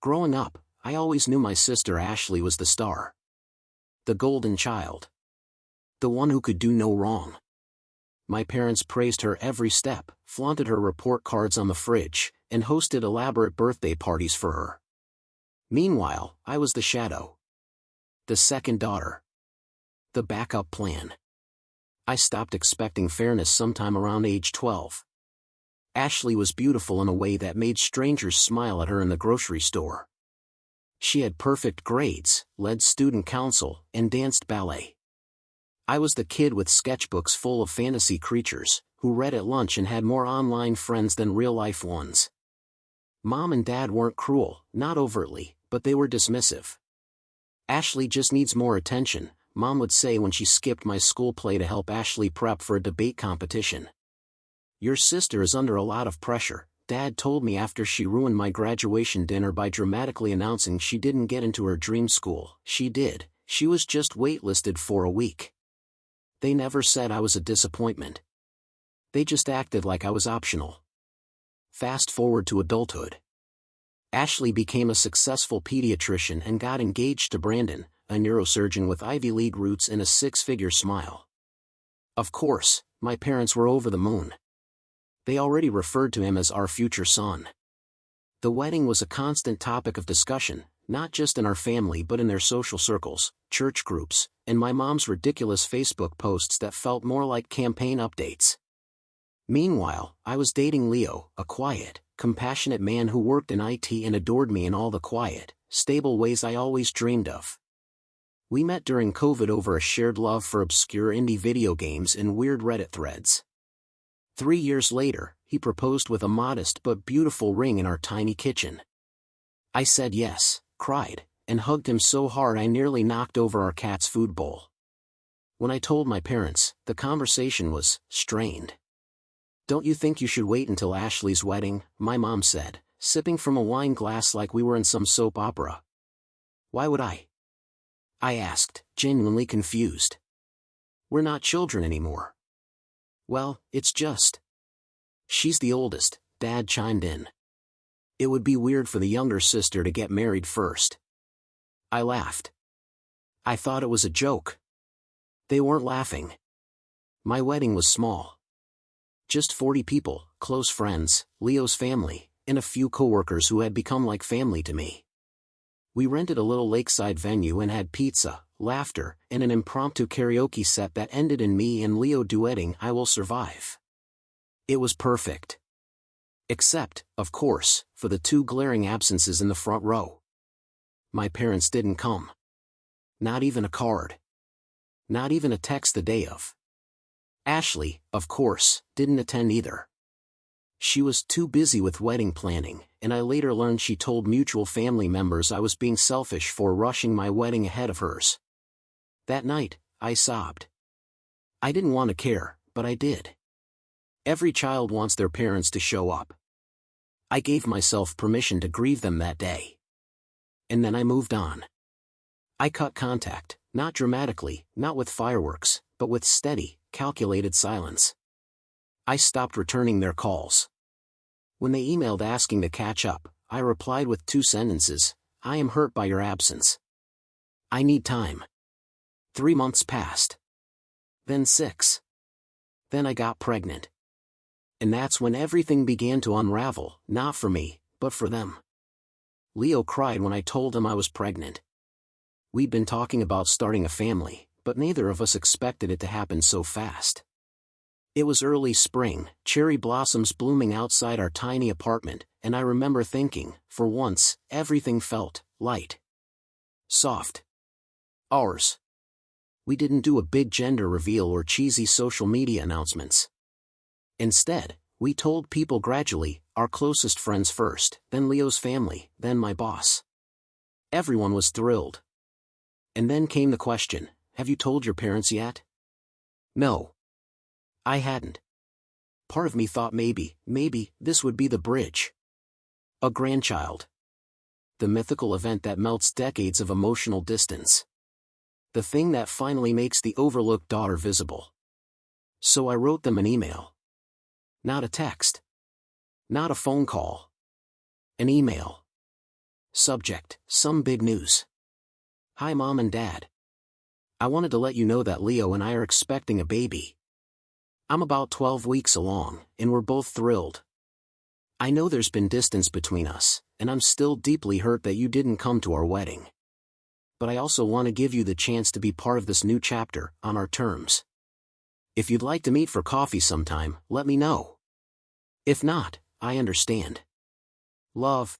Growing up, I always knew my sister Ashley was the star. The golden child. The one who could do no wrong. My parents praised her every step, flaunted her report cards on the fridge, and hosted elaborate birthday parties for her. Meanwhile, I was the shadow. The second daughter. The backup plan. I stopped expecting fairness sometime around age 12. Ashley was beautiful in a way that made strangers smile at her in the grocery store. She had perfect grades, led student council, and danced ballet. I was the kid with sketchbooks full of fantasy creatures, who read at lunch and had more online friends than real-life ones. Mom and Dad weren't cruel, not overtly, but they were dismissive. Ashley just needs more attention, Mom would say when she skipped my school play to help Ashley prep for a debate competition. Your sister is under a lot of pressure, Dad told me after she ruined my graduation dinner by dramatically announcing she didn't get into her dream school. She did, she was just waitlisted for a week. They never said I was a disappointment. They just acted like I was optional. Fast forward to adulthood. Ashley became a successful pediatrician and got engaged to Brandon, a neurosurgeon with Ivy League roots and a six-figure smile. Of course, my parents were over the moon. They already referred to him as our future son. The wedding was a constant topic of discussion, not just in our family but in their social circles, church groups, and my mom's ridiculous Facebook posts that felt more like campaign updates. Meanwhile, I was dating Leo, a quiet, compassionate man who worked in IT and adored me in all the quiet, stable ways I always dreamed of. We met during COVID over a shared love for obscure indie video games and weird Reddit threads. 3 years later, he proposed with a modest but beautiful ring in our tiny kitchen. I said yes, cried, and hugged him so hard I nearly knocked over our cat's food bowl. When I told my parents, the conversation was strained. Don't you think you should wait until Ashley's wedding? My mom said, sipping from a wine glass like we were in some soap opera. Why would I? I asked, genuinely confused. We're not children anymore. Well, it's just. She's the oldest, Dad chimed in. It would be weird for the younger sister to get married first. I laughed. I thought it was a joke. They weren't laughing. My wedding was small. Just 40 people, close friends, Leo's family, and a few coworkers who had become like family to me. We rented a little lakeside venue and had pizza, laughter, and an impromptu karaoke set that ended in me and Leo duetting "I Will Survive." It was perfect. Except, of course, for the 2 glaring absences in the front row. My parents didn't come. Not even a card. Not even a text the day of. Ashley, of course, didn't attend either. She was too busy with wedding planning, and I later learned she told mutual family members I was being selfish for rushing my wedding ahead of hers. That night, I sobbed. I didn't want to care, but I did. Every child wants their parents to show up. I gave myself permission to grieve them that day. And then I moved on. I cut contact, not dramatically, not with fireworks, but with steady, calculated silence. I stopped returning their calls. When they emailed asking to catch up, I replied with 2 sentences, I am hurt by your absence. I need time. 3 months passed. Then 6. Then I got pregnant. And that's when everything began to unravel, not for me, but for them. Leo cried when I told him I was pregnant. We'd been talking about starting a family, but neither of us expected it to happen so fast. It was early spring, cherry blossoms blooming outside our tiny apartment, and I remember thinking, for once, everything felt light. Soft. Ours. We didn't do a big gender reveal or cheesy social media announcements. Instead, we told people gradually, our closest friends first, then Leo's family, then my boss. Everyone was thrilled. And then came the question, have you told your parents yet? No. I hadn't. Part of me thought maybe, this would be the bridge. A grandchild. The mythical event that melts decades of emotional distance. The thing that finally makes the overlooked daughter visible. So I wrote them an email. Not a text. Not a phone call. An email. Subject: some big news. Hi Mom and Dad. I wanted to let you know that Leo and I are expecting a baby. I'm about 12 weeks along, and we're both thrilled. I know there's been distance between us, and I'm still deeply hurt that you didn't come to our wedding. But I also want to give you the chance to be part of this new chapter, on our terms. If you'd like to meet for coffee sometime, let me know. If not, I understand. Love,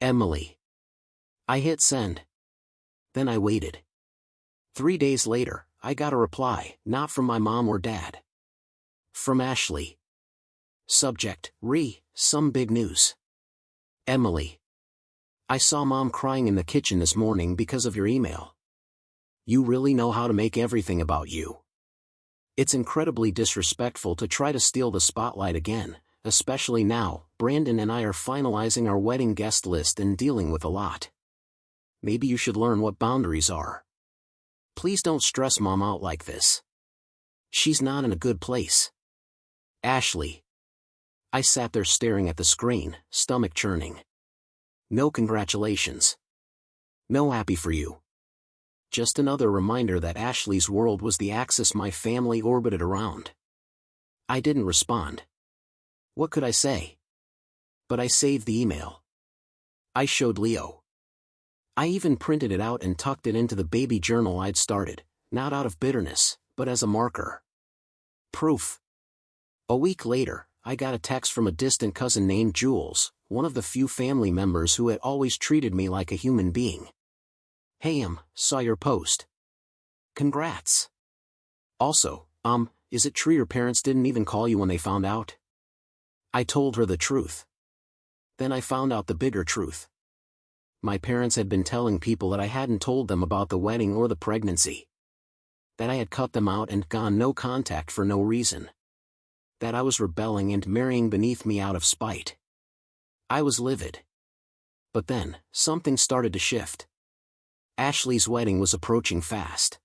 Emily. I hit send. Then I waited. 3 days later, I got a reply, not from my mom or dad. From Ashley. Subject: some big news. Emily. I saw Mom crying in the kitchen this morning because of your email. You really know how to make everything about you. It's incredibly disrespectful to try to steal the spotlight again, especially now. Brandon and I are finalizing our wedding guest list and dealing with a lot. Maybe you should learn what boundaries are. Please don't stress Mom out like this. She's not in a good place. Ashley. I sat there staring at the screen, stomach churning. No congratulations. No happy for you. Just another reminder that Ashley's world was the axis my family orbited around. I didn't respond. What could I say? But I saved the email. I showed Leo. I even printed it out and tucked it into the baby journal I'd started, not out of bitterness, but as a marker. Proof. A week later, I got a text from a distant cousin named Jules, one of the few family members who had always treated me like a human being. Hey saw your post. Congrats. Also, is it true your parents didn't even call you when they found out? I told her the truth. Then I found out the bigger truth. My parents had been telling people that I hadn't told them about the wedding or the pregnancy. That I had cut them out and gone no contact for no reason. That I was rebelling and marrying beneath me out of spite. I was livid. But then, something started to shift. Ashley's wedding was approaching fast.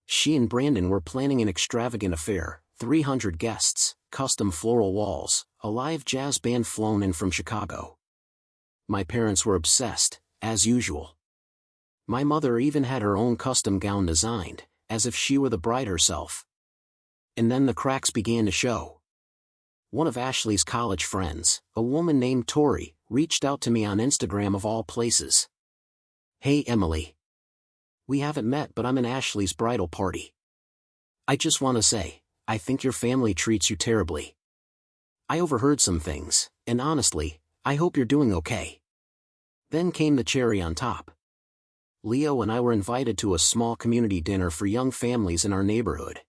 She and Brandon were planning an extravagant affair, 300 guests, custom floral walls, a live jazz band flown in from Chicago. My parents were obsessed, as usual. My mother even had her own custom gown designed, as if she were the bride herself. And then the cracks began to show. One of Ashley's college friends, a woman named Tori, reached out to me on Instagram of all places. Hey Emily. We haven't met but I'm in Ashley's bridal party. I just want to say, I think your family treats you terribly. I overheard some things, and honestly, I hope you're doing okay. Then came the cherry on top. Leo and I were invited to a small community dinner for young families in our neighborhood.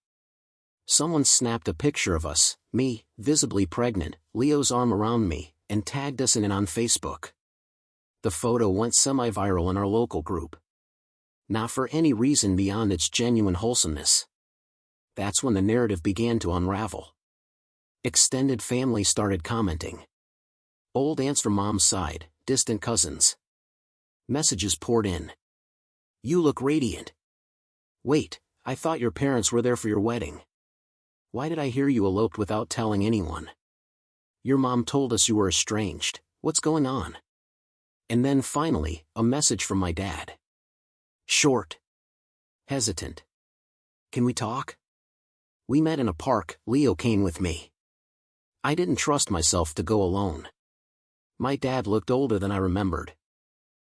Someone snapped a picture of us, me, visibly pregnant, Leo's arm around me, and tagged us in it on Facebook. The photo went semi-viral in our local group. Not for any reason beyond its genuine wholesomeness. That's when the narrative began to unravel. Extended family started commenting. Old aunts from Mom's side, distant cousins. Messages poured in. You look radiant. Wait, I thought your parents were there for your wedding. Why did I hear you eloped without telling anyone? Your mom told us you were estranged. What's going on? And then finally, a message from my dad. Short. Hesitant. Can we talk? We met in a park, Leo came with me. I didn't trust myself to go alone. My dad looked older than I remembered.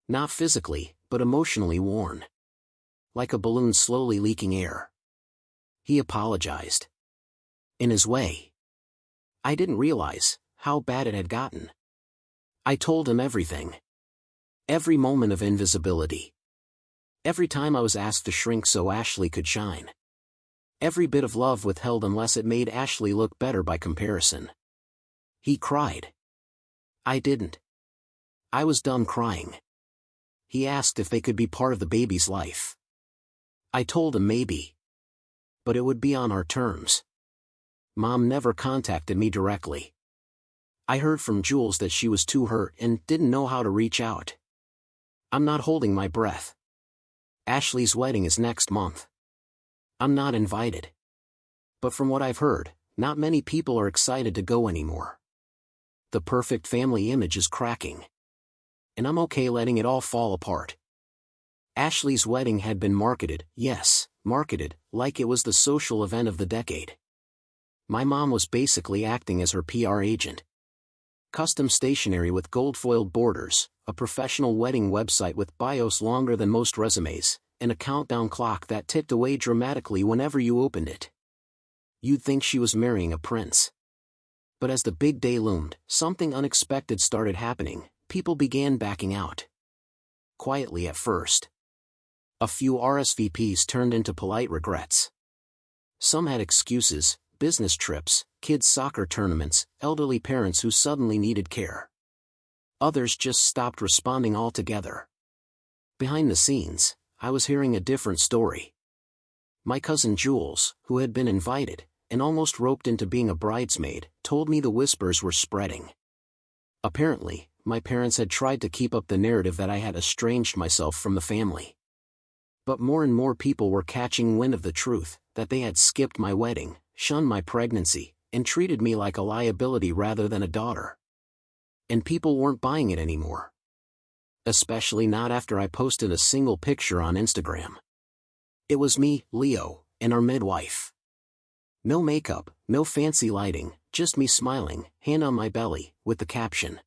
Not physically, but emotionally worn. Like a balloon slowly leaking air. He apologized. In his way. I didn't realize how bad it had gotten. I told him everything. Every moment of invisibility. Every time I was asked to shrink so Ashley could shine. Every bit of love withheld unless it made Ashley look better by comparison. He cried. I didn't. I was done crying. He asked if they could be part of the baby's life. I told him maybe. But it would be on our terms. Mom never contacted me directly. I heard from Jules that she was too hurt and didn't know how to reach out. I'm not holding my breath. Ashley's wedding is next month. I'm not invited. But from what I've heard, not many people are excited to go anymore. The perfect family image is cracking. and I'm okay letting it all fall apart. Ashley's wedding had been marketed, yes, marketed, like it was the social event of the decade. My mom was basically acting as her PR agent. Custom stationery with gold-foiled borders, a professional wedding website with bios longer than most resumes, and a countdown clock that ticked away dramatically whenever you opened it. You'd think she was marrying a prince. But as the big day loomed, something unexpected started happening. People began backing out. Quietly at first. A few RSVPs turned into polite regrets. Some had excuses: business trips, kids' soccer tournaments, elderly parents who suddenly needed care. Others just stopped responding altogether. Behind the scenes, I was hearing a different story. My cousin Jules, who had been invited, and almost roped into being a bridesmaid, told me the whispers were spreading. Apparently, my parents had tried to keep up the narrative that I had estranged myself from the family. But more and more people were catching wind of the truth, that they had skipped my wedding, shunned my pregnancy, and treated me like a liability rather than a daughter. And people weren't buying it anymore. Especially not after I posted a single picture on Instagram. It was me, Leo, and our midwife. No makeup, no fancy lighting, just me smiling, hand on my belly, with the caption,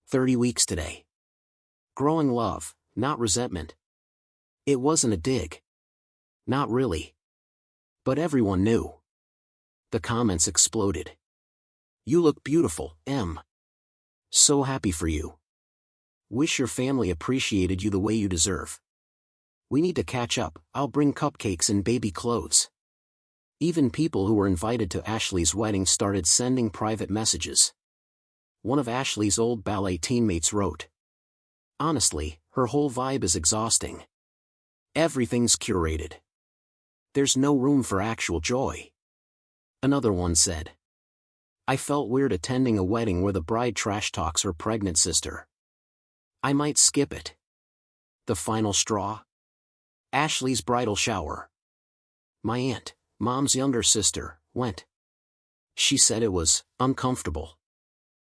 30 weeks today. Growing love, not resentment. It wasn't a dig. Not really. But everyone knew. The comments exploded. You look beautiful, Em. So happy for you. Wish your family appreciated you the way you deserve. We need to catch up, I'll bring cupcakes and baby clothes. Even people who were invited to Ashley's wedding started sending private messages. One of Ashley's old ballet teammates wrote, honestly, her whole vibe is exhausting. Everything's curated. There's no room for actual joy. Another one said, I felt weird attending a wedding where the bride trash talks her pregnant sister. I might skip it. The final straw? Ashley's bridal shower. My aunt, Mom's younger sister, went. She said it was uncomfortable.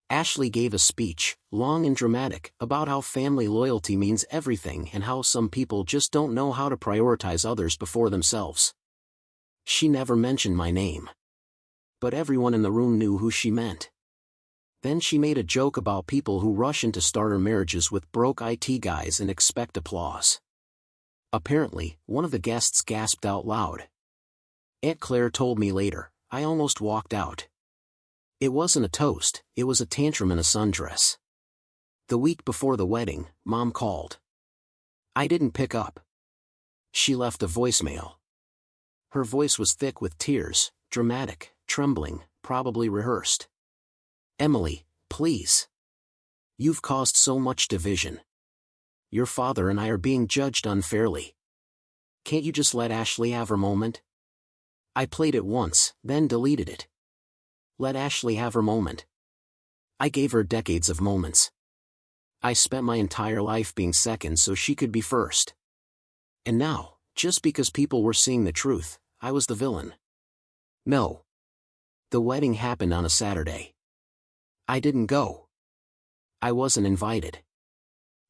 Ashley gave a speech, long and dramatic, about how family loyalty means everything and how some people just don't know how to prioritize others before themselves. She never mentioned my name. But everyone in the room knew who she meant. Then she made a joke about people who rush into starter marriages with broke IT guys and expect applause. Apparently, one of the guests gasped out loud. Aunt Claire told me later, I almost walked out. It wasn't a toast, it was a tantrum in a sundress. The week before the wedding, Mom called. I didn't pick up. She left a voicemail. Her voice was thick with tears, dramatic, trembling, probably rehearsed. Emily, please. You've caused so much division. Your father and I are being judged unfairly. Can't you just let Ashley have her moment? I played it once, then deleted it. Let Ashley have her moment. I gave her decades of moments. I spent my entire life being second so she could be first. And now, just because people were seeing the truth, I was the villain. No. The wedding happened on a Saturday. I didn't go. I wasn't invited.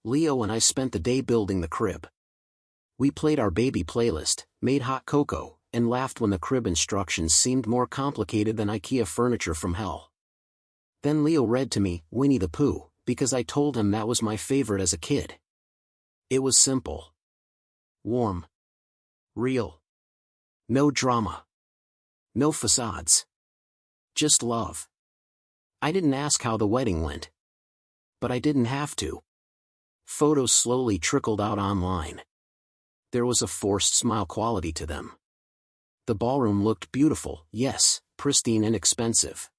Leo and I spent the day building the crib. We played our baby playlist, made hot cocoa, and laughed when the crib instructions seemed more complicated than IKEA furniture from hell. Then Leo read to me, Winnie the Pooh, because I told him that was my favorite as a kid. It was simple. Warm. Real. No drama. No facades. Just love. I didn't ask how the wedding went. But I didn't have to. Photos slowly trickled out online. There was a forced smile quality to them. The ballroom looked beautiful, yes, pristine and expensive.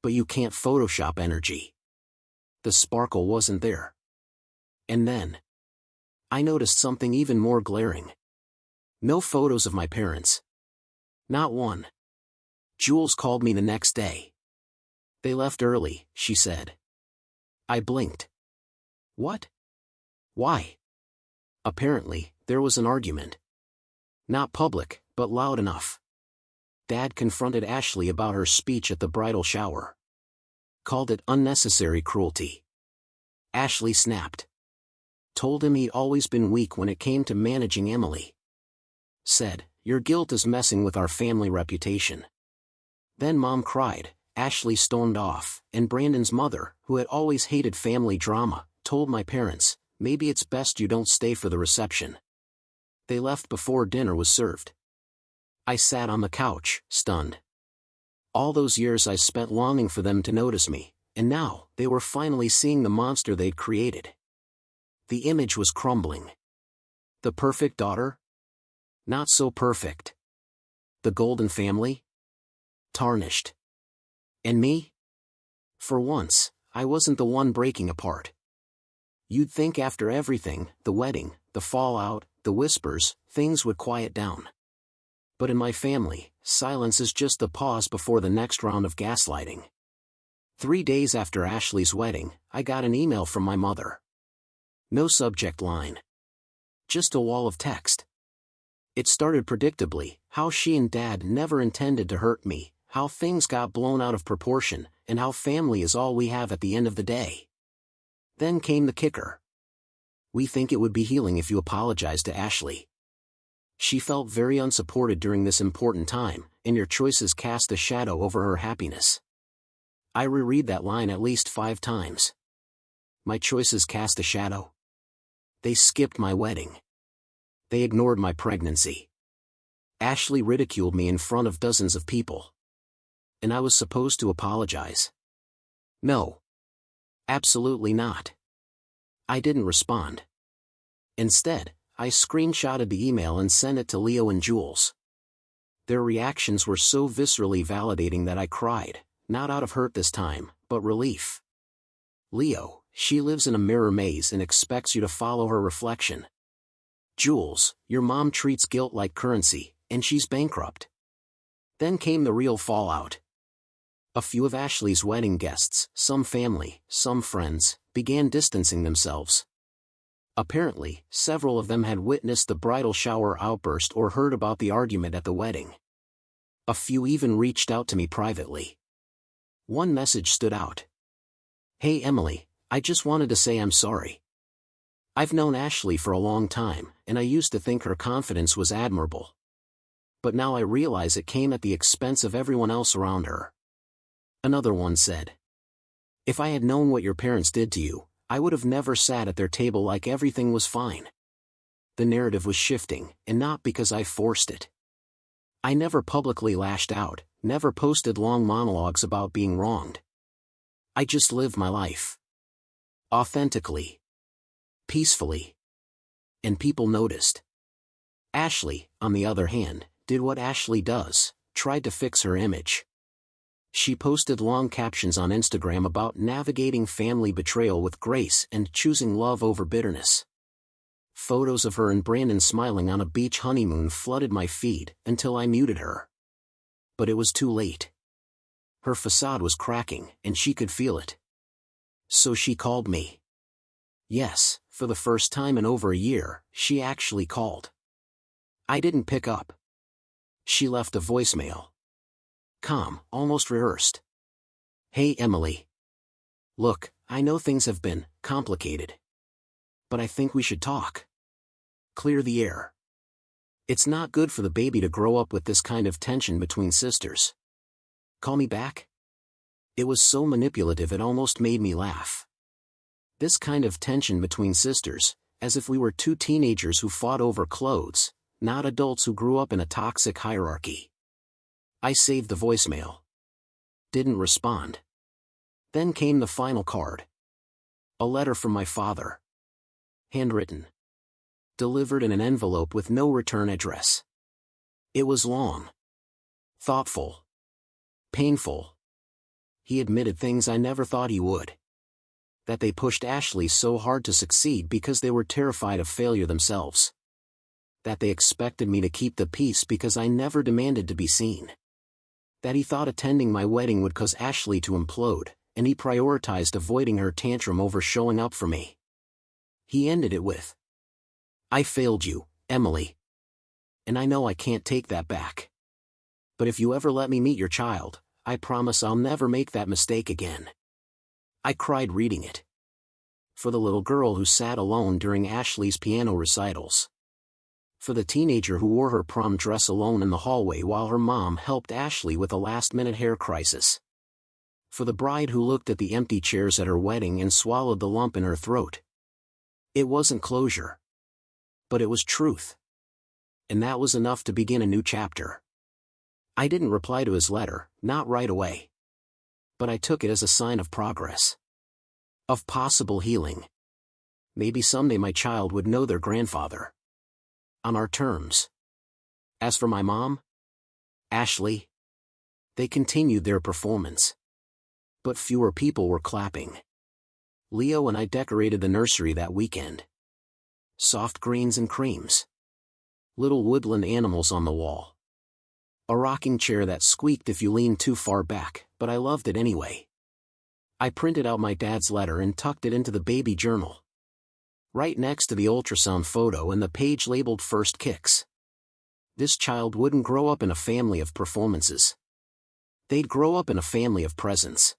But you can't Photoshop energy. The sparkle wasn't there. And then, I noticed something even more glaring. No photos of my parents. Not one. Jules called me the next day. They left early, she said. I blinked. What? Why? Apparently, there was an argument. Not public, but loud enough. Dad confronted Ashley about her speech at the bridal shower. Called it unnecessary cruelty. Ashley snapped. Told him he'd always been weak when it came to managing Emily. Said, your guilt is messing with our family reputation. Then Mom cried, Ashley stormed off, and Brandon's mother, who had always hated family drama, told my parents, maybe it's best you don't stay for the reception. They left before dinner was served. I sat on the couch, stunned. All those years I spent longing for them to notice me, and now, they were finally seeing the monster they'd created. The image was crumbling. The perfect daughter? Not so perfect. The golden family? Tarnished. And me? For once, I wasn't the one breaking apart. You'd think after everything, the wedding, the fallout, the whispers, things would quiet down. But in my family, silence is just the pause before the next round of gaslighting. 3 days after Ashley's wedding, I got an email from my mother. No subject line. Just a wall of text. It started predictably, how she and Dad never intended to hurt me, how things got blown out of proportion, and how family is all we have at the end of the day. Then came the kicker. We think it would be healing if you apologize to Ashley. She felt very unsupported during this important time, and your choices cast a shadow over her happiness. I reread that line at least 5 times. My choices cast a shadow. They skipped my wedding. They ignored my pregnancy. Ashley ridiculed me in front of dozens of people. And I was supposed to apologize. No. Absolutely not. I didn't respond. Instead, I screenshotted the email and sent it to Leo and Jules. Their reactions were so viscerally validating that I cried, not out of hurt this time, but relief. Leo, she lives in a mirror maze and expects you to follow her reflection. Jules, your mom treats guilt like currency, and she's bankrupt. Then came the real fallout. A few of Ashley's wedding guests, some family, some friends, began distancing themselves. Apparently, several of them had witnessed the bridal shower outburst or heard about the argument at the wedding. A few even reached out to me privately. One message stood out. Hey Emily, I just wanted to say I'm sorry. I've known Ashley for a long time, and I used to think her confidence was admirable. But now I realize it came at the expense of everyone else around her. Another one said, if I had known what your parents did to you, I would have never sat at their table like everything was fine. The narrative was shifting, and not because I forced it. I never publicly lashed out, never posted long monologues about being wronged. I just lived my life. Authentically. Peacefully. And people noticed. Ashley, on the other hand, did what Ashley does, tried to fix her image. She posted long captions on Instagram about navigating family betrayal with grace and choosing love over bitterness. Photos of her and Brandon smiling on a beach honeymoon flooded my feed until I muted her. But it was too late. Her facade was cracking, and she could feel it. So she called me. Yes, for the first time in over a year, she actually called. I didn't pick up. She left a voicemail. Calm, almost rehearsed. Hey Emily. Look, I know things have been complicated. But I think we should talk. Clear the air. It's not good for the baby to grow up with this kind of tension between sisters. Call me back? It was so manipulative it almost made me laugh. This kind of tension between sisters, as if we were 2 teenagers who fought over clothes, not adults who grew up in a toxic hierarchy. I saved the voicemail. Didn't respond. Then came the final card. A letter from my father. Handwritten. Delivered in an envelope with no return address. It was long. Thoughtful. Painful. He admitted things I never thought he would. That they pushed Ashley so hard to succeed because they were terrified of failure themselves. That they expected me to keep the peace because I never demanded to be seen. That he thought attending my wedding would cause Ashley to implode, and he prioritized avoiding her tantrum over showing up for me. He ended it with, I failed you, Emily. And I know I can't take that back. But if you ever let me meet your child, I promise I'll never make that mistake again. I cried reading it. For the little girl who sat alone during Ashley's piano recitals. For the teenager who wore her prom dress alone in the hallway while her mom helped Ashley with a last-minute hair crisis. For the bride who looked at the empty chairs at her wedding and swallowed the lump in her throat. It wasn't closure. But it was truth. And that was enough to begin a new chapter. I didn't reply to his letter, not right away. But I took it as a sign of progress. Of possible healing. Maybe someday my child would know their grandfather. On our terms. As for my mom, Ashley, they continued their performance. But fewer people were clapping. Leo and I decorated the nursery that weekend. Soft greens and creams. Little woodland animals on the wall. A rocking chair that squeaked if you leaned too far back, but I loved it anyway. I printed out my dad's letter and tucked it into the baby journal. Right next to the ultrasound photo and the page labeled First Kicks. This child wouldn't grow up in a family of performances. They'd grow up in a family of presence.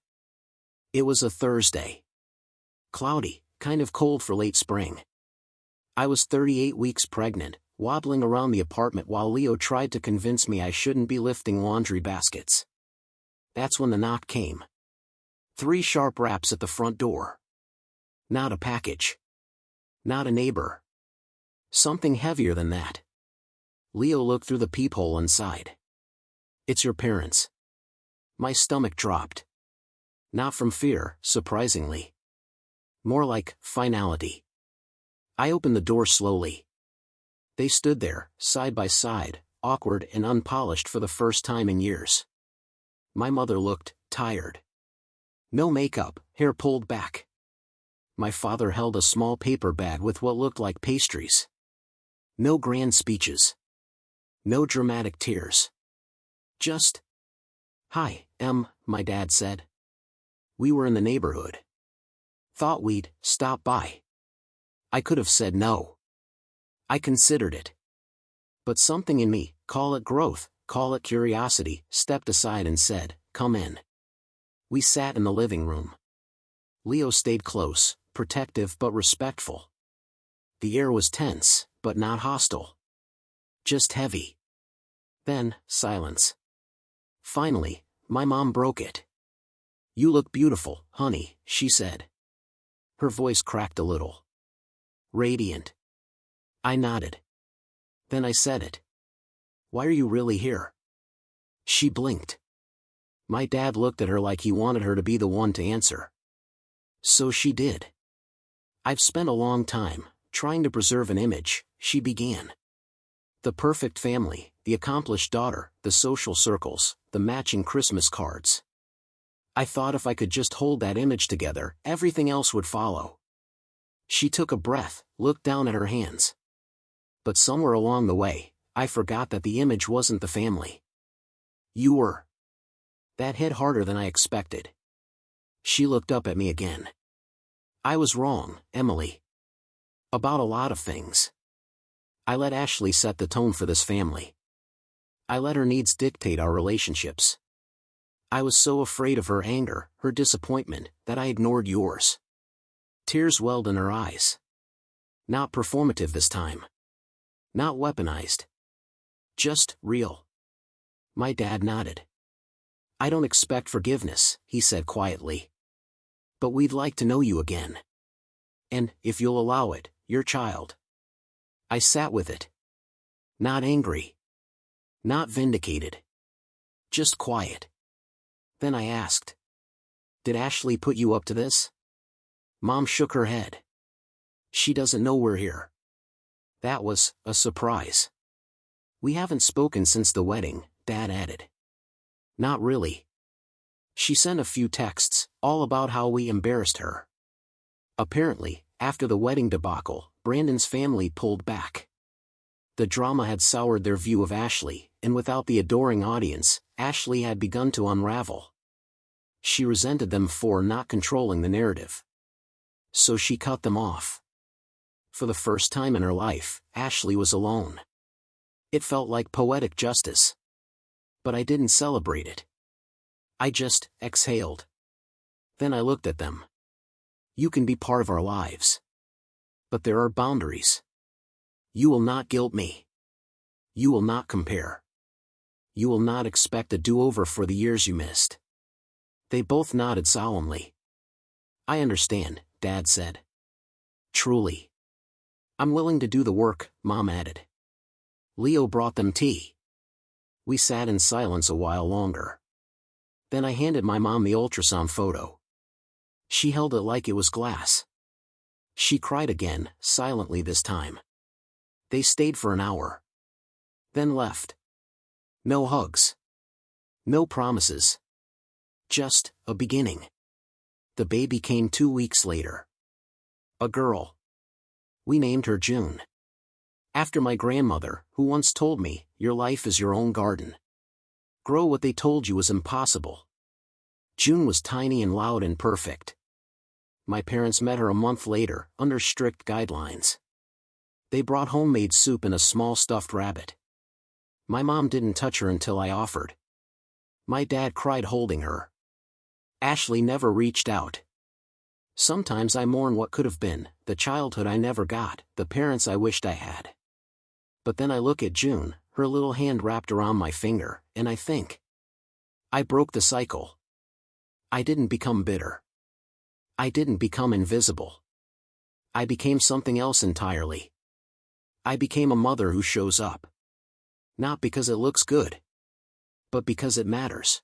It was a Thursday. Cloudy, kind of cold for late spring. I was 38 weeks pregnant, waddling around the apartment while Leo tried to convince me I shouldn't be lifting laundry baskets. That's when the knock came. 3 sharp raps at the front door. Not a package. Not a neighbor. Something heavier than that. Leo looked through the peephole and sighed. It's your parents. My stomach dropped. Not from fear, surprisingly. More like finality. I opened the door slowly. They stood there, side by side, awkward and unpolished for the first time in years. My mother looked tired. No makeup, hair pulled back. My father held a small paper bag with what looked like pastries. No grand speeches. No dramatic tears. Just, "Hi, Em," my dad said. We were in the neighborhood. Thought we'd stop by. I could have said no. I considered it. But something in me, call it growth, call it curiosity, stepped aside and said, "Come in." We sat in the living room. Leo stayed close, protective but respectful. The air was tense, but not hostile. Just heavy. Then, silence. Finally, my mom broke it. "You look beautiful, honey," she said. Her voice cracked a little. Radiant. I nodded. Then I said it. "Why are you really here?" She blinked. My dad looked at her like he wanted her to be the one to answer. So she did. "I've spent a long time, trying to preserve an image," she began. The perfect family, the accomplished daughter, the social circles, the matching Christmas cards. I thought if I could just hold that image together, everything else would follow. She took a breath, looked down at her hands. But somewhere along the way, I forgot that the image wasn't the family. You were. That hit harder than I expected. She looked up at me again. I was wrong, Emily. About a lot of things. I let Ashley set the tone for this family. I let her needs dictate our relationships. I was so afraid of her anger, her disappointment, that I ignored yours. Tears welled in her eyes. Not performative this time. Not weaponized. Just real. My dad nodded. I don't expect forgiveness, he said quietly. But we'd like to know you again. And, if you'll allow it, your child. I sat with it. Not angry. Not vindicated. Just quiet. Then I asked. Did Ashley put you up to this? Mom shook her head. She doesn't know we're here. That was a surprise. We haven't spoken since the wedding, Dad added. Not really. She sent a few texts, all about how we embarrassed her. Apparently, after the wedding debacle, Brandon's family pulled back. The drama had soured their view of Ashley, and without the adoring audience, Ashley had begun to unravel. She resented them for not controlling the narrative. So she cut them off. For the first time in her life, Ashley was alone. It felt like poetic justice. But I didn't celebrate it. I just exhaled. Then I looked at them. You can be part of our lives. But there are boundaries. You will not guilt me. You will not compare. You will not expect a do-over for the years you missed. They both nodded solemnly. I understand, Dad said. Truly. I'm willing to do the work, Mom added. Leo brought them tea. We sat in silence a while longer. Then I handed my mom the ultrasound photo. She held it like it was glass. She cried again, silently this time. They stayed for an hour. Then left. No hugs. No promises. Just a beginning. The baby came 2 weeks later. A girl. We named her June. After my grandmother, who once told me, your life is your own garden. Grow what they told you was impossible. June was tiny and loud and perfect. My parents met her a month later, under strict guidelines. They brought homemade soup and a small stuffed rabbit. My mom didn't touch her until I offered. My dad cried holding her. Ashley never reached out. Sometimes I mourn what could have been, the childhood I never got, the parents I wished I had. But then I look at June, her little hand wrapped around my finger, and I think. I broke the cycle. I didn't become bitter. I didn't become invisible. I became something else entirely. I became a mother who shows up. Not because it looks good, but because it matters.